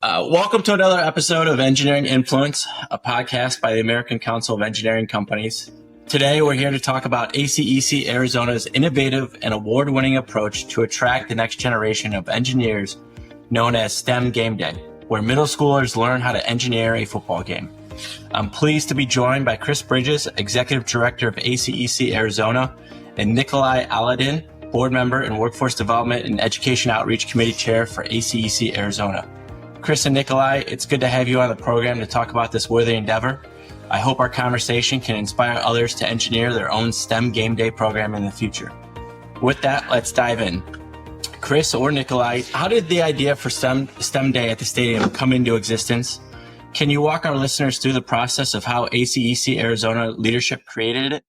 Welcome to another episode of Engineering Influence, a podcast by the American Council of Engineering Companies. Today, we're here to talk about ACEC Arizona's innovative and award-winning approach to attract the next generation of engineers known as STEM Game Day, where middle schoolers learn how to engineer a football game. I'm pleased to be joined by Chris Bridges, Executive Director of ACEC Arizona, and Nicolai Oliden, Board Member and Workforce Development and Education Outreach Committee Chair for ACEC Arizona. Chris and Nicolai, it's good to have you on the program to talk about this worthy endeavor. I hope our conversation can inspire others to engineer their own STEM Game Day program in the future. With that, let's dive in. Chris or Nicolai, how did the idea for STEM Day at the stadium come into existence? Can you walk our listeners through the process of how ACEC Arizona leadership created it?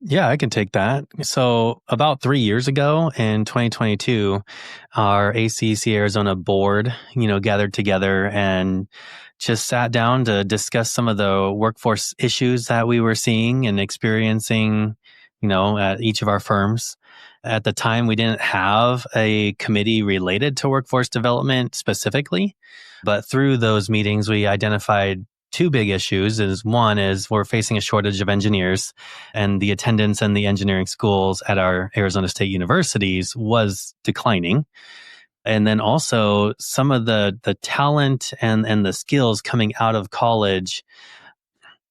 Yeah, I can take that. So about 3 years ago in 2022, our ACEC Arizona board, gathered together and just sat down to discuss some of the workforce issues that we were seeing and experiencing, at each of our firms. At the time, we didn't have a committee related to workforce development specifically, but through those meetings, we identified two big issues. One is we're facing a shortage of engineers, and the attendance in the engineering schools at our Arizona State universities was declining. And then also some of the talent and the skills coming out of college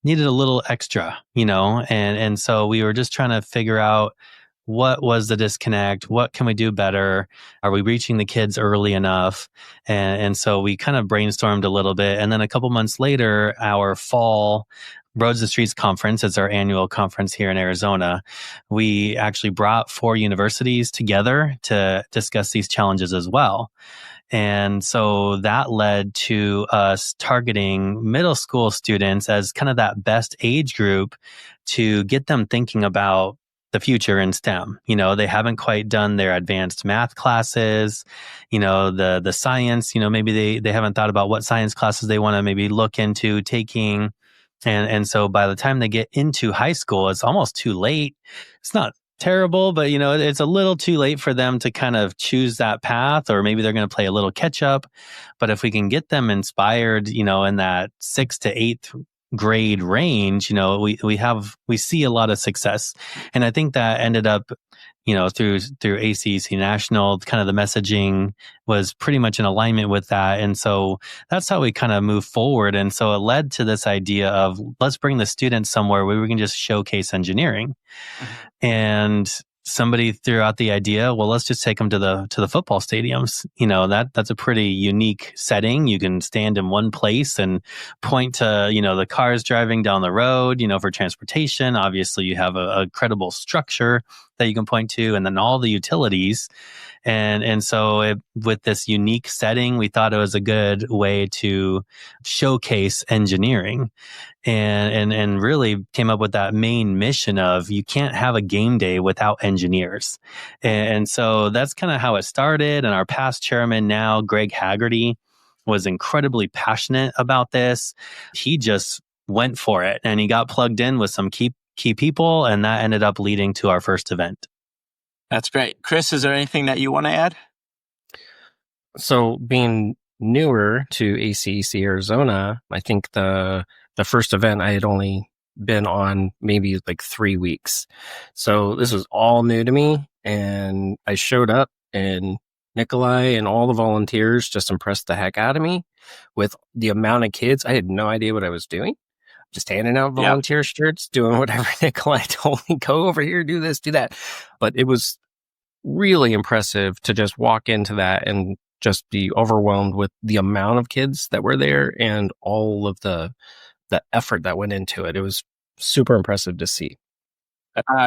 needed a little extra, and so we were just trying to figure out what was the disconnect? What can we do better? Are we reaching the kids early enough? And so we kind of brainstormed a little bit. And then a couple months later, our fall Roads and Streets Conference, it's our annual conference here in Arizona. We actually brought 4 universities together to discuss these challenges as well. And so that led to us targeting middle school students as kind of that best age group to get them thinking about the future in STEM. They haven't quite done their advanced math classes, the science, maybe they haven't thought about what science classes they want to maybe look into taking. And so by the time they get into high school, it's almost too late. It's not terrible, but it's a little too late for them to kind of choose that path, or maybe they're going to play a little catch up. But if we can get them inspired, in that 6th to 8th grade range, we see a lot of success. And I think that ended up, through ACEC National, kind of the messaging was pretty much in alignment with that. And so that's how we kind of move forward. And so it led to this idea of let's bring the students somewhere where we can just showcase engineering. Mm-hmm. And somebody threw out the idea, well, let's just take them to the football stadiums. That's a pretty unique setting. You can stand in one place and point to, the cars driving down the road, for transportation. Obviously, you have a credible structure that you can point to, and then all the utilities. And so with this unique setting, we thought it was a good way to showcase engineering and really came up with that main mission of you can't have a game day without engineers. And so that's kind of how it started. And our past chairman now, Greg Haggerty, was incredibly passionate about this. He just went for it and he got plugged in with some key people, and that ended up leading to our first event. That's great. Chris, is there anything that you want to add? So being newer to ACEC Arizona, I think the first event I had only been on maybe like 3 weeks. So this was all new to me, and I showed up, and Nicolai and all the volunteers just impressed the heck out of me with the amount of kids. I had no idea what I was doing. Just handing out volunteer shirts, doing whatever Nicolai told me, go over here, do this, do that. But it was really impressive to just walk into that and just be overwhelmed with the amount of kids that were there and all of the effort that went into it. It was super impressive to see.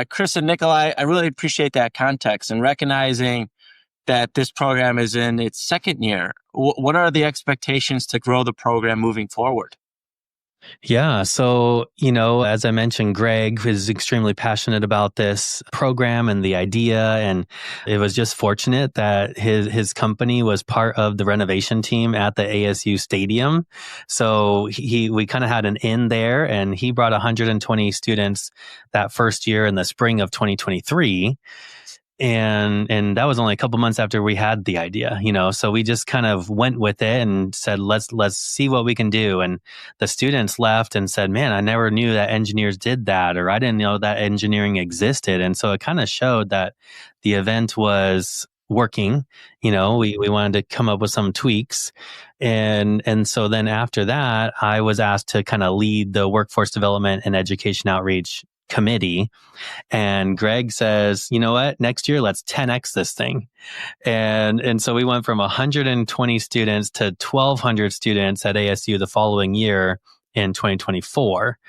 Chris and Nicolai, I really appreciate that context and recognizing that this program is in its second year. What are the expectations to grow the program moving forward? Yeah. So, as I mentioned, Greg is extremely passionate about this program and the idea. And it was just fortunate that his company was part of the renovation team at the ASU stadium. So we kind of had an in there, and he brought 120 students that first year in the spring of 2023. And that was only a couple months after we had the idea, so we just kind of went with it and said, let's see what we can do. And the students left and said, man, I never knew that engineers did that, or I didn't know that engineering existed. And so it kind of showed that the event was working. We wanted to come up with some tweaks. And so then after that, I was asked to kind of lead the workforce development and education outreach committee. And Greg says, you know what, next year, let's 10X this thing. And so we went from 120 students to 1,200 students at ASU the following year in 2024,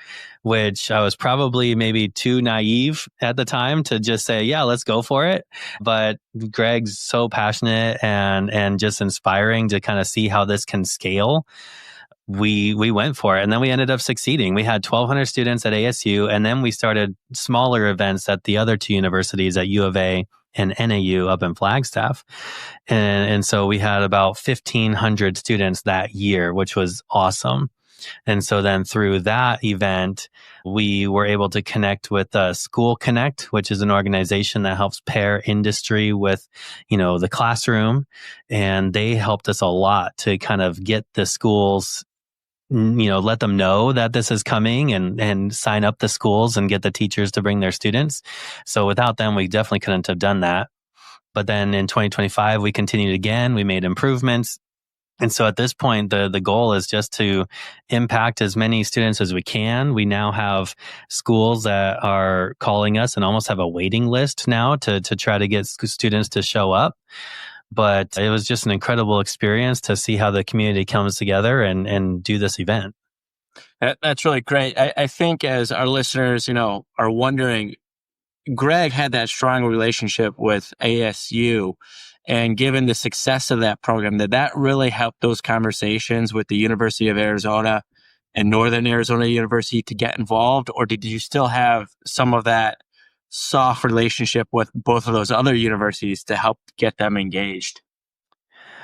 which I was probably maybe too naive at the time to just say, yeah, let's go for it. But Greg's so passionate and just inspiring to kind of see how this can scale. We went for it, and then we ended up succeeding. We had 1,200 students at ASU, and then we started smaller events at the other two universities, at U of A and NAU up in Flagstaff. And so we had about 1,500 students that year, which was awesome. And so then through that event, we were able to connect with School Connect, which is an organization that helps pair industry with, the classroom. And they helped us a lot to kind of get the schools, let them know that this is coming and sign up the schools and get the teachers to bring their students. So without them, we definitely couldn't have done that. But then in 2025, we continued again. We made improvements. And so at this point, the goal is just to impact as many students as we can. We now have schools that are calling us and almost have a waiting list now to try to get students to show up. But it was just an incredible experience to see how the community comes together and do this event. That's really great. I think as our listeners, are wondering, Greg had that strong relationship with ASU, and given the success of that program, did that really help those conversations with the University of Arizona and Northern Arizona University to get involved? Or did you still have some of that soft relationship with both of those other universities to help get them engaged?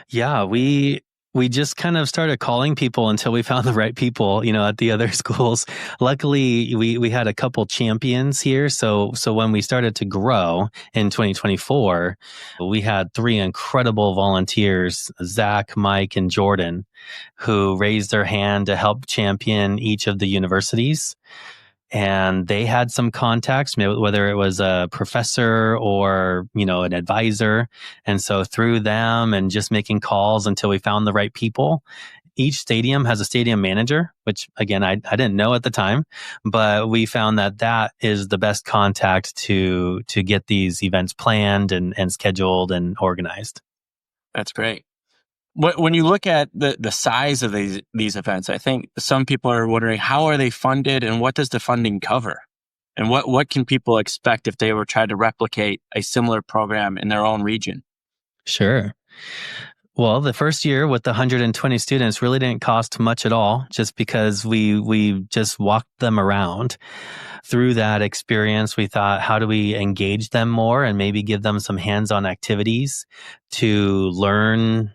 Yeah, we just kind of started calling people until we found the right people, at the other schools. Luckily, we had a couple champions here. So when we started to grow in 2024, we had 3 incredible volunteers, Zach, Mike, and Jordan, who raised their hand to help champion each of the universities. And they had some contacts, whether it was a professor or, an advisor. And so through them and just making calls until we found the right people. Each stadium has a stadium manager, which again, I didn't know at the time, but we found that is the best contact to get these events planned and scheduled and organized. That's great. When you look at the size of these events, I think some people are wondering, how are they funded and what does the funding cover? And what can people expect if they were trying to replicate a similar program in their own region? Sure. Well, the first year with the 120 students really didn't cost much at all, just because we just walked them around. Through that experience, we thought, how do we engage them more and maybe give them some hands-on activities to learn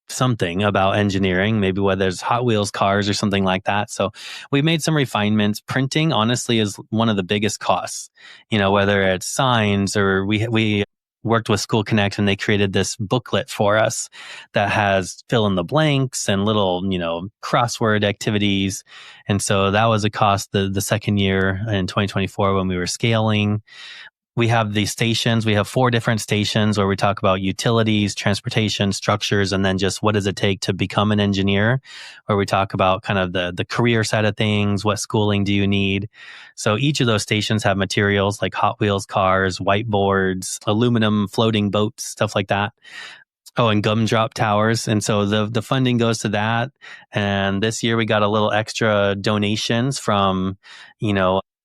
something about engineering, maybe whether it's Hot Wheels cars or something like that. So we made some refinements. Printing, honestly, is one of the biggest costs, whether it's signs or we worked with School Connect and they created this booklet for us that has fill in the blanks and little, crossword activities. And so that was a cost the second year in 2024 when we were scaling. We have these stations. We have 4 different stations where we talk about utilities, transportation, structures, and then just what does it take to become an engineer, where we talk about kind of the career side of things, what schooling do you need. So each of those stations have materials like Hot Wheels cars, whiteboards, aluminum floating boats, stuff like that. Oh, and gumdrop towers. And so the funding goes to that. And this year we got a little extra donations from,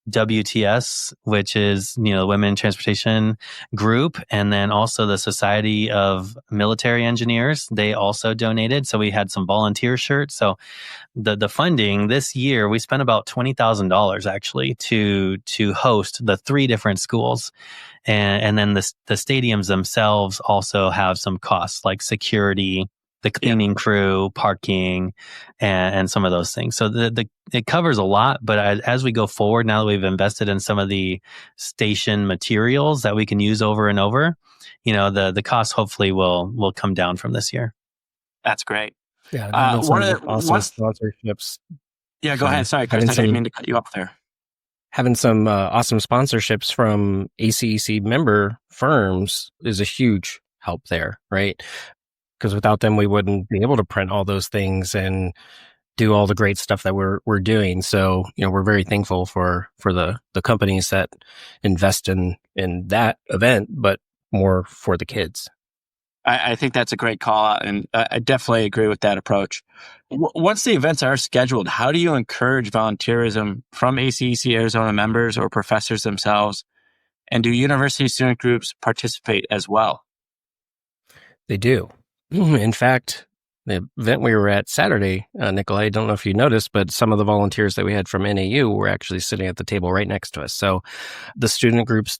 WTS, which is, the Women Transportation Group, and then also the Society of Military Engineers. They also donated. So we had some volunteer shirts. So the funding this year, we spent about $20,000 actually to host the 3 different schools. And then the stadiums themselves also have some costs like security the cleaning crew, parking, and some of those things. So it covers a lot, but as we go forward, now that we've invested in some of the station materials that we can use over and over, the cost hopefully will come down from this year. That's great. Yeah, having some awesome sponsorships. Yeah, go ahead. Sorry, Chris, I didn't mean to cut you off there. Having some awesome sponsorships from ACEC member firms is a huge help there, right? Because without them, we wouldn't be able to print all those things and do all the great stuff that we're doing. So, we're very thankful for the companies that invest in that event, but more for the kids. I think that's a great call out, and I definitely agree with that approach. Once the events are scheduled, how do you encourage volunteerism from ACEC Arizona members or professors themselves? And do university student groups participate as well? They do. In fact, the event we were at Saturday, Nicolai, I don't know if you noticed, but some of the volunteers that we had from NAU were actually sitting at the table right next to us. So the student groups,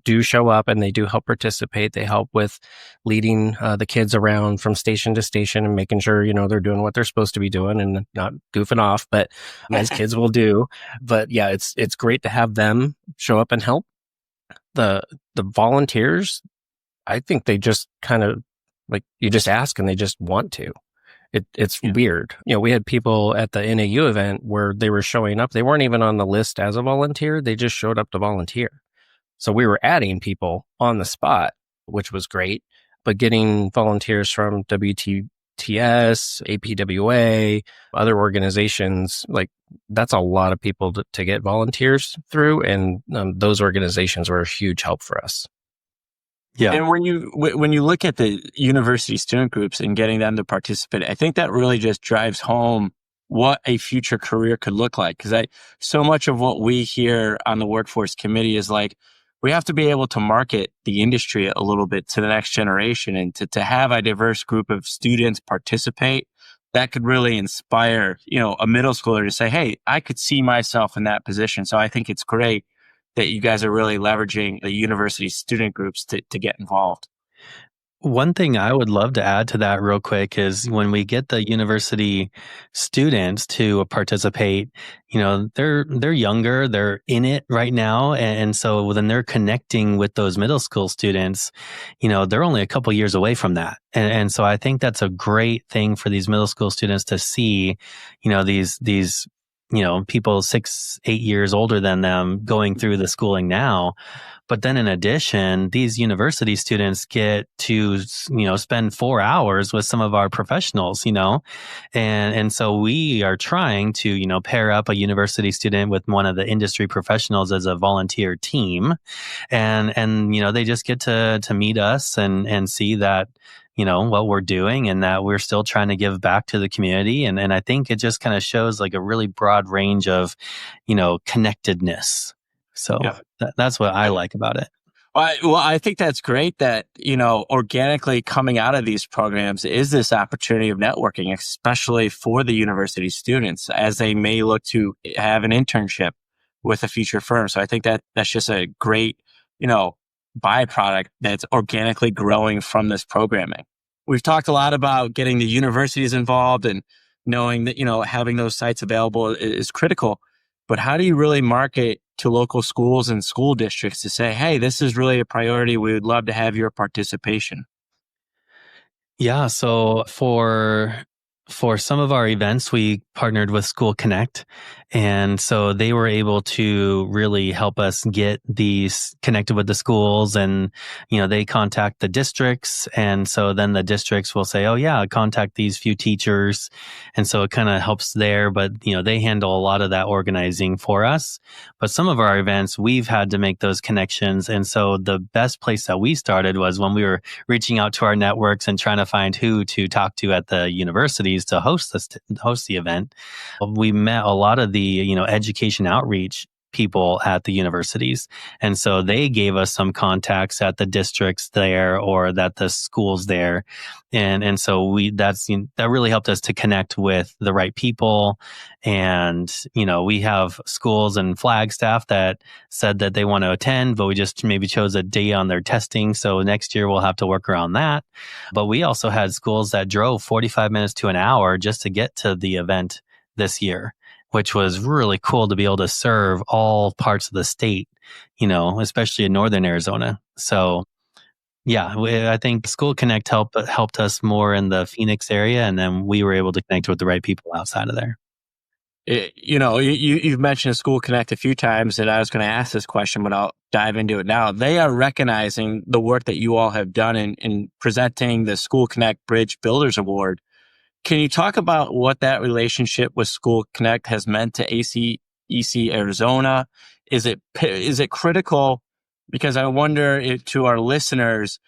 do show up and they do help participate. They help with leading the kids around from station to station and making sure, they're doing what they're supposed to be doing and not goofing off, but as kids will do. But yeah, it's great to have them show up and help. The volunteers, I think they just kind of, like, you just ask and they just want to. It's weird. We had people at the NAU event where they were showing up. They weren't even on the list as a volunteer. They just showed up to volunteer. So we were adding people on the spot, which was great. But getting volunteers from WTTS, APWA, other organizations, like, that's a lot of people to get volunteers through. And those organizations were a huge help for us. Yeah. And when you look at the university student groups and getting them to participate, I think that really just drives home what a future career could look like. Because so much of what we hear on the workforce committee is like, we have to be able to market the industry a little bit to the next generation, and to have a diverse group of students participate, that could really inspire, a middle schooler to say, hey, I could see myself in that position. So I think it's great that you guys are really leveraging the university student groups to get involved. One thing I would love to add to that real quick is when we get the university students to participate, they're younger, they're in it right now. And so then they're connecting with those middle school students, they're only a couple years away from that. And so I think that's a great thing for these middle school students to see, these people 6-8 years older than them going through the schooling now. But then in addition, these university students get to, spend 4 hours with some of our professionals, and so we are trying to, pair up a university student with one of the industry professionals as a volunteer team. And they just get to meet us and see that, what we're doing and that we're still trying to give back to the community. And I think it just kind of shows like a really broad range of, connectedness. So that's what I like about it. Well, I think that's great that, organically coming out of these programs is this opportunity of networking, especially for the university students as they may look to have an internship with a future firm. So I think that's just a great, byproduct that's organically growing from this programming. We've talked a lot about getting the universities involved and knowing that, having those sites available is critical. But how do you really market to local schools and school districts to say, hey, this is really a priority. We would love to have your participation? Yeah. So for some of our events, we partnered with School Connect. And so they were able to really help us get these connected with the schools, and, they contact the districts. And so then the districts will say, oh yeah, contact these few teachers. And so it kind of helps there, but, they handle a lot of that organizing for us. But some of our events, we've had to make those connections. And so the best place that we started was when we were reaching out to our networks and trying to find who to talk to at the universities to host the event. We met a lot of the, education outreach people at the universities. And so they gave us some contacts at the districts there or at the schools there. And so that really helped us to connect with the right people. And, we have schools and Flagstaff that said that they want to attend, but we just maybe chose a day on their testing. So next year we'll have to work around that. But we also had schools that drove 45 minutes to an hour just to get to the event this year, which was really cool to be able to serve all parts of the state, especially in northern Arizona. So yeah, I think School Connect helped us more in the Phoenix area, and then we were able to connect with the right people outside of there. You've mentioned School Connect a few times, and I was going to ask this question, but I'll dive into it now. They are recognizing the work that you all have done in presenting the School Connect Bridge Builders Award. Can you talk about what that relationship with School Connect has meant to ACEC Arizona? Is it critical? Because I wonder to our listeners,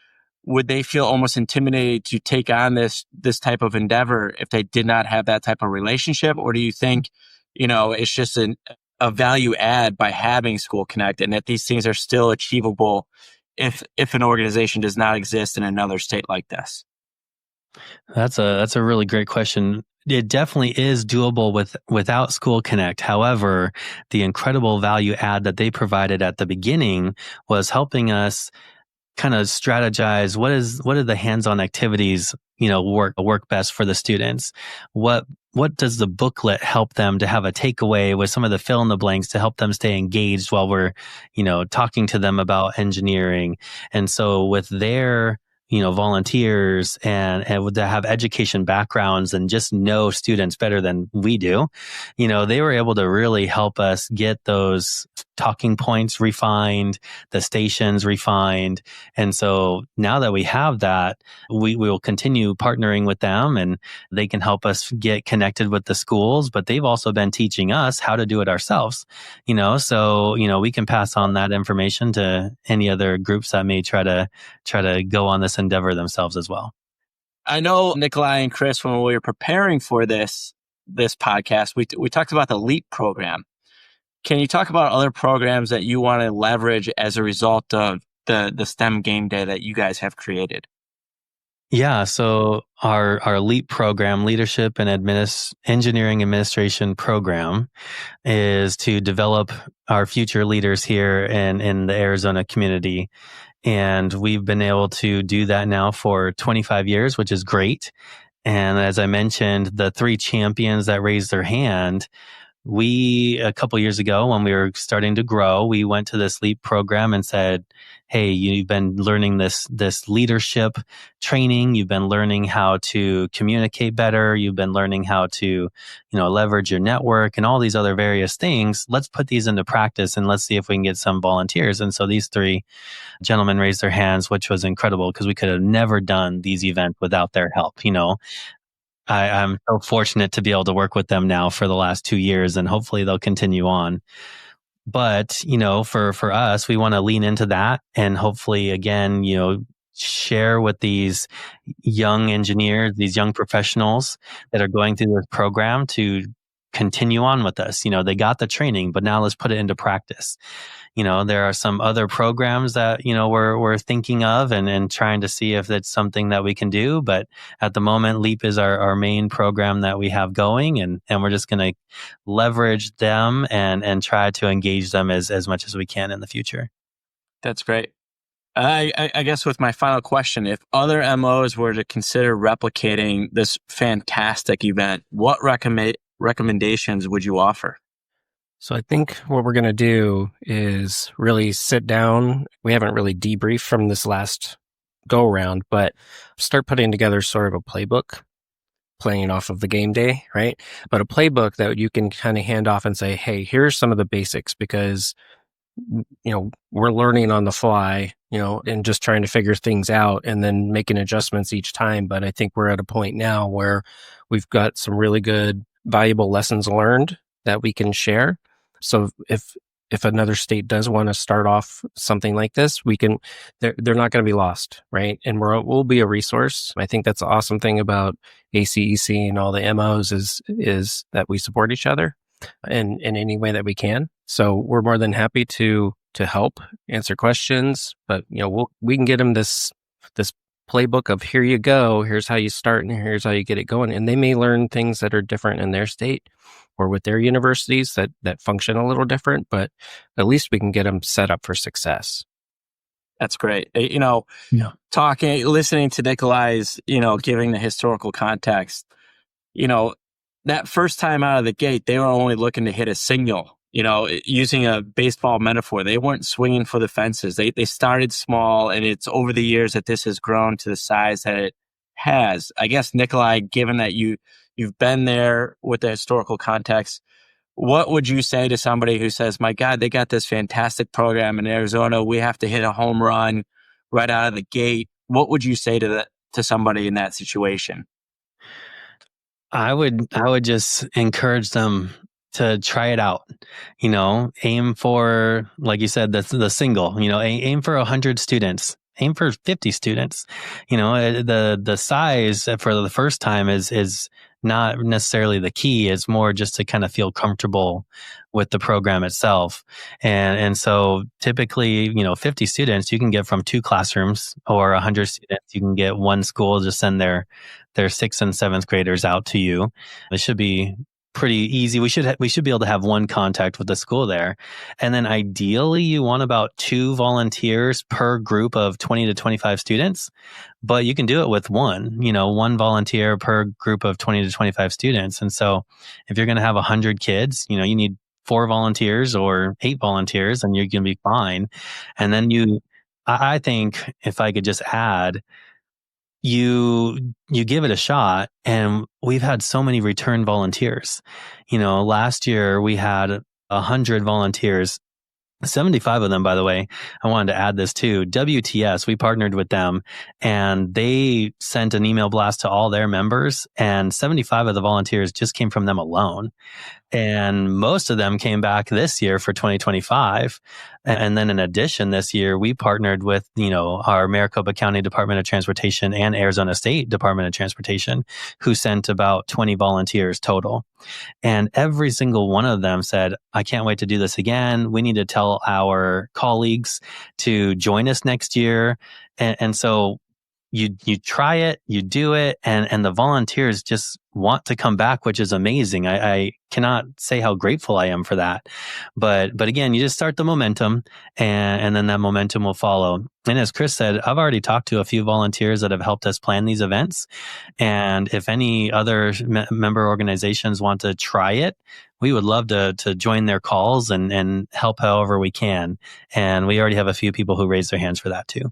would they feel almost intimidated to take on this type of endeavor if they did not have that type of relationship? Or do you think, it's just a value add by having School Connect, and that these things are still achievable if an organization does not exist in another state like this? That's a really great question. It definitely is doable without School Connect. However, the incredible value add that they provided at the beginning was helping us kind of strategize what are the hands-on activities work best for the students. What does the booklet help them to have a takeaway with some of the fill in the blanks to help them stay engaged while we're talking to them about engineering. And so with their volunteers and to have education backgrounds and just know students better than we do, they were able to really help us get those talking points refined, the stations refined. And so now that we have that, we will continue partnering with them, and they can help us get connected with the schools, but they've also been teaching us how to do it ourselves, so, we can pass on that information to any other groups that may try to go on this endeavor themselves as well. I know Nicolai and Chris, when we were preparing for this podcast, we talked about the LEAP program. Can you talk about other programs that you want to leverage as a result of the STEM game day that you guys have created? Yeah, so our LEAP program, Leadership and Engineering Administration program, is to develop our future leaders here in the Arizona community. And we've been able to do that now for 25 years, which is great. And as I mentioned, the 3 champions that raised their hand, a couple years ago, when we were starting to grow, we went to this LEAP program and said, hey, you've been learning this leadership training. You've been learning how to communicate better. You've been learning how to, leverage your network and all these other various things. Let's put these into practice and let's see if we can get some volunteers. And so these 3 gentlemen raised their hands, which was incredible because we could have never done these events without their help. I'm so fortunate to be able to work with them now for the last 2 years, and hopefully they'll continue on. But, for us, we want to lean into that and hopefully, again, share with these young engineers, these young professionals that are going through this program to continue on with us. They got the training, but now let's put it into practice. There are some other programs that, we're thinking of and trying to see if it's something that we can do. But at the moment, LEAP is our main program that we have going, and we're just going to leverage them and try to engage them as much as we can in the future. That's great. I guess with my final question, if other MOs were to consider replicating this fantastic event, what recommendations would you offer? So I think what we're going to do is really sit down. We haven't really debriefed from this last go around, but start putting together sort of a playbook, playing off of the game day, right? But a playbook that you can kind of hand off and say, hey, here's some of the basics, because we're learning on the fly, and just trying to figure things out and then making adjustments each time. But I think we're at a point now where we've got some really good, valuable lessons learned that we can share. So if another state does want to start off something like this, they're not going to be lost, right? And we'll be a resource. I think that's the awesome thing about ACEC and all the MOs is that we support each other. in any way that we can. So we're more than happy to help answer questions, but we can get them this playbook of, here you go, here's how you start and here's how you get it going. And they may learn things that are different in their state or with their universities that function a little different, but at least we can get them set up for success. That's great. Yeah. Listening to Nicolai's, giving the historical context, that first time out of the gate, they were only looking to hit a single, using a baseball metaphor. They weren't swinging for the fences. They started small, and it's over the years that this has grown to the size that it has. I guess, Nicolai, given that you've been there with the historical context, what would you say to somebody who says, my God, they got this fantastic program in Arizona, we have to hit a home run right out of the gate? What would you say to somebody in that situation? I would just encourage them to try it out. Aim for, like you said, the single. Aim for 100 students. Aim for 50 students. The size for the first time is not necessarily the key. It's more just to kind of feel comfortable with the program itself. And so typically, 50 students you can get from 2 classrooms, or 100 students you can get one school to send their 6th and 7th graders out to you. It should be pretty easy. We should be able to have one contact with the school there. And then ideally you want about 2 volunteers per group of 20 to 25 students, but you can do it with one volunteer per group of 20 to 25 students. And so if you're going to have 100 kids, you need 4 volunteers or 8 volunteers, and you're going to be fine. And then I think, if I could just add, you give it a shot, and we've had so many return volunteers. Last year we had 100 volunteers, 75 of them, by the way. I wanted to add this too. WTS, we partnered with them, and they sent an email blast to all their members, and 75 of the volunteers just came from them alone. And most of them came back this year for 2025. And then in addition, this year, we partnered with, our Maricopa County Department of Transportation and Arizona State Department of Transportation, who sent about 20 volunteers total. And every single one of them said, I can't wait to do this again. We need to tell our colleagues to join us next year. And so you try it, you do it, and the volunteers just want to come back, which is amazing. I cannot say how grateful I am for that. But again, you just start the momentum, and then that momentum will follow. And as Chris said, I've already talked to a few volunteers that have helped us plan these events. And if any other member organizations want to try it, we would love to join their calls and help however we can. And we already have a few people who raised their hands for that too.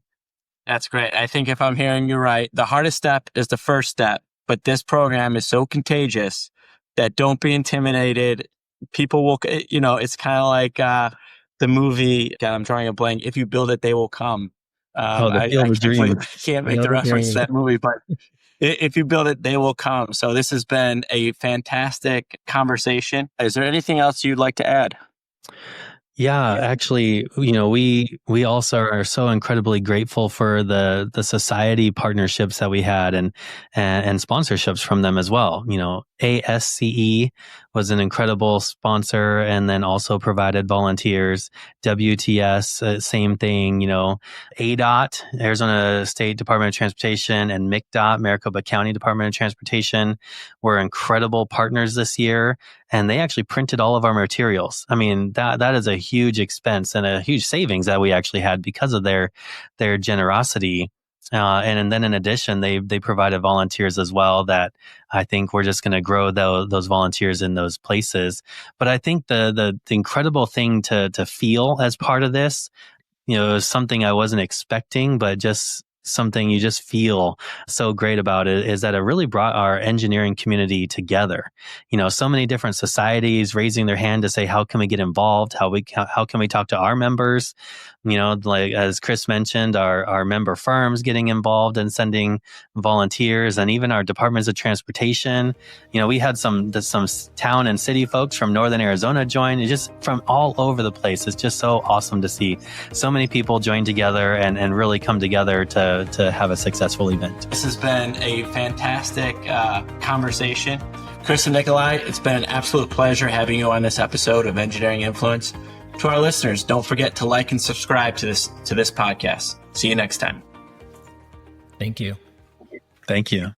That's great. I think if I'm hearing you right, the hardest step is the first step, but this program is so contagious that don't be intimidated. People will, it's kind of like the movie, God, I'm drawing a blank, If You Build It, They Will Come. The Field of Dreams. I can't make the reference to that movie, but if you build it, they will come. So this has been a fantastic conversation. Is there anything else you'd like to add? Yeah, actually, we also are so incredibly grateful for the society partnerships that we had and sponsorships from them as well. ASCE was an incredible sponsor, and then also provided volunteers. WTS, same thing. ADOT, Arizona State Department of Transportation, and MCDOT, Maricopa County Department of Transportation, were incredible partners this year. And they actually printed all of our materials. I mean, that is a huge expense and a huge savings that we actually had because of their generosity. And then in addition, they provided volunteers as well that I think we're just going to grow those volunteers in those places. But I think the incredible thing to feel as part of this, is something I wasn't expecting, but just something you just feel so great about it, is that it really brought our engineering community together. So many different societies raising their hand to say, how can we get involved? How can we talk to our members? Like as Chris mentioned, our member firms getting involved and sending volunteers, and even our departments of transportation. We had some town and city folks from Northern Arizona join, just from all over the place. It's just so awesome to see so many people join together and really come together to have a successful event. This has been a fantastic conversation. Chris and Nicolai, it's been an absolute pleasure having you on this episode of Engineering Influence. To our listeners, don't forget to like and subscribe to this podcast. See you next time. Thank you. Thank you.